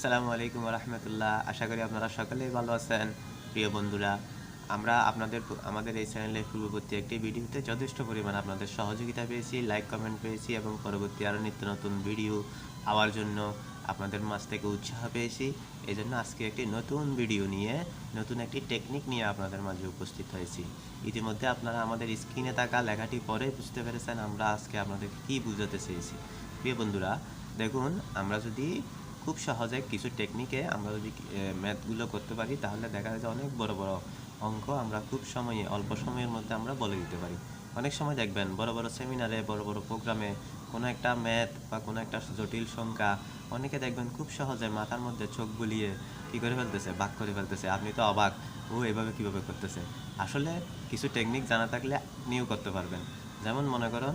আসসালামু আলাইকুম রহমতুল্লাহ। আশা করি আপনারা সকলেই ভালো আছেন। প্রিয় বন্ধুরা, আমরা আমাদের এই চ্যানেলের পূর্ববর্তী একটি ভিডিওতে যথেষ্ট পরিমাণ আপনাদের সহযোগিতা পেয়েছি, লাইক কমেন্ট পেয়েছি এবং পরবর্তী আরও নিত্য নতুন ভিডিও পাওয়ার জন্য আপনাদের মাঝ থেকে উৎসাহ পেয়েছি। এই জন্য আজকে একটি নতুন ভিডিও নিয়ে, নতুন একটি টেকনিক নিয়ে আপনাদের মাঝে উপস্থিত হয়েছি। ইতিমধ্যে আপনারা আমাদের স্ক্রিনে থাকা লেখাটি পরে বুঝতে পেরেছেন আমরা আজকে আপনাদেরকে কী বুঝাতে চেয়েছি। প্রিয় বন্ধুরা, দেখুন, আমরা যদি খুব সহজে কিছু টেকনিকে আমরা যদি ম্যাথগুলো করতে পারি, তাহলে দেখা যায় যে অনেক বড় বড় অঙ্ক আমরা খুব সময়ে, অল্প সময়ের মধ্যে আমরা বলে দিতে পারি। অনেক সময় দেখবেন বড় বড় সেমিনারে, বড় বড় প্রোগ্রামে কোনো একটা ম্যাথ বা কোনো একটা জটিল সংখ্যা অনেকে দেখবেন খুব সহজে মাথার মধ্যে চোখ বুলিয়ে কী করে ফেলতেছে, ভাগ করে ফেলতেছে। আপনি তো অবাক, ও এভাবে কীভাবে করতেছে। আসলে কিছু টেকনিক জানা থাকলে আপনিও করতে পারবেন। যেমন মনে করুন,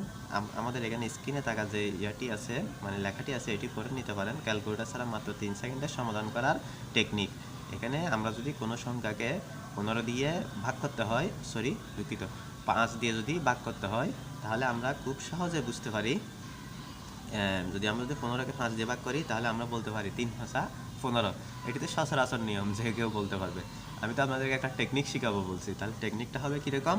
আমাদের এখানে স্ক্রিনে থাকা যে ইয়াটি আছে, মানে লেখাটি আছে, এটি পড়ে নিতে পারেন। ক্যালকুলেটর ছাড়া মাত্র 3 সেকেন্ডে সমাধান করার টেকনিক। এখানে আমরা যদি কোনো সংখ্যাকে 15 দিয়ে ভাগ করতে হয়, দুঃখিত, 5 দিয়ে যদি ভাগ করতে হয়, তাহলে আমরা খুব সহজে বুঝতে পারি। যদি আমরা 15কে 5 দিয়ে ভাগ করি, তাহলে আমরা বলতে পারি 3 5 15। এটিতে সচরাচর নিয়ম, যে কেউ বলতে পারবে। আমি তো আপনাদেরকে একটা টেকনিক শিখাবো বলছি। তাহলে টেকনিকটা হবে কীরকম?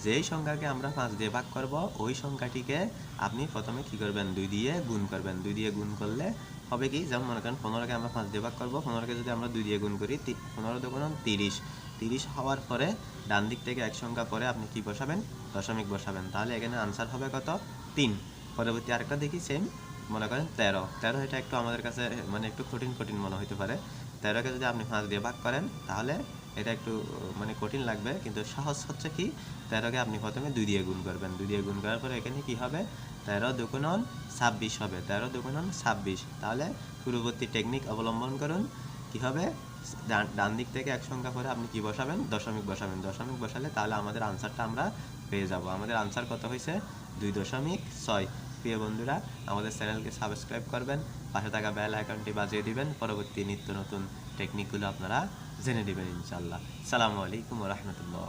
যেই সংখ্যাকে আমরা 5 দিয়ে ভাগ করব, ওই সংখ্যাটিকে আপনি প্রথমে কী করবেন, 2 দিয়ে গুণ করবেন। 2 দিয়ে গুণ করলে হবে কি, যেমন মনে করেন 15কে আমরা 5 দিয়ে ভাগ করব, 15কে যদি আমরা 2 দিয়ে গুণ করি, 15 দুগুণ 30। 30 হওয়ার পরে ডান দিক থেকে এক সংখ্যা পরে আপনি কি বসাবেন? দশমিক বসাবেন। তাহলে এখানে আনসার হবে কত? 3। পরবর্তী আরেকটা দেখি, সেম, মনে করেন 13। এটা একটু আমাদের কাছে মানে একটু কঠিন কঠিন মনে হতে পারে। 13কে যদি আপনি 5 দিয়ে ভাগ করেন, তাহলে এটা একটু মানে কঠিন লাগবে, কিন্তু সহজ হচ্ছে কি, 13কে আপনি প্রথমে 2 দিয়ে গুণ করবেন। 2 দিয়ে গুণ করার পরে এখানে কি হবে? 13 দুগুণ 26 হবে। 13 দুগুণ 26। তাহলে পূর্ববর্তী টেকনিক অবলম্বন করুন। কি হবে? ডান দিক থেকে এক সংখ্যা পরে আপনি কি বসাবেন? দশমিক বসাবেন। দশমিক বসালে তাহলে আমাদের আনসারটা আমরা পেয়ে যাব। আমাদের আনসার কত হয়েছে? 2.6। প্রিয় বন্ধুরা, আমাদের চ্যানেলকে সাবস্ক্রাইব করবেন, পাশে থাকা বেল আইকনটি বাজিয়ে দিবেন। পরবর্তী নিত্য নতুন টেকনিকগুলো আপনারা জেনে নেবেন ইনশাআল্লাহ। আসসালামু আলাইকুম ওয়া রাহমাতুল্লাহ।